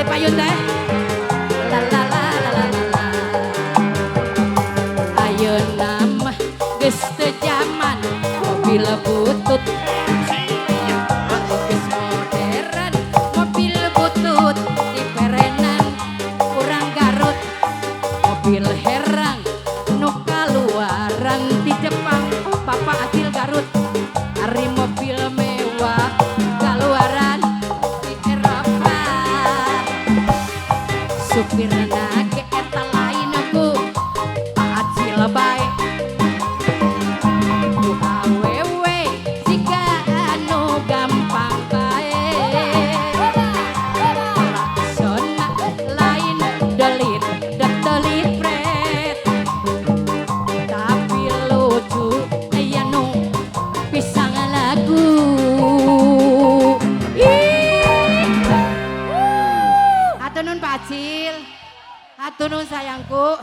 Balik payun teh. La la la la la la. Ayeuna mah geus teu jaman mobil butut. Geus modern mobil butut diperenan urang Garut. Mobil herang nu kaluaran di Jepang Bapak Atil Garut. Ari mobil mewah kaluaran di Eropa. Supirna ge eta lain ku Pak Acil bae. Ku awewe siga anu gampang bae. Laksona lain delit delit pret. Tapi lucu aya nu pisang lagu. Hatur nuhun Pak Acil. Hatur nuhun sayangku.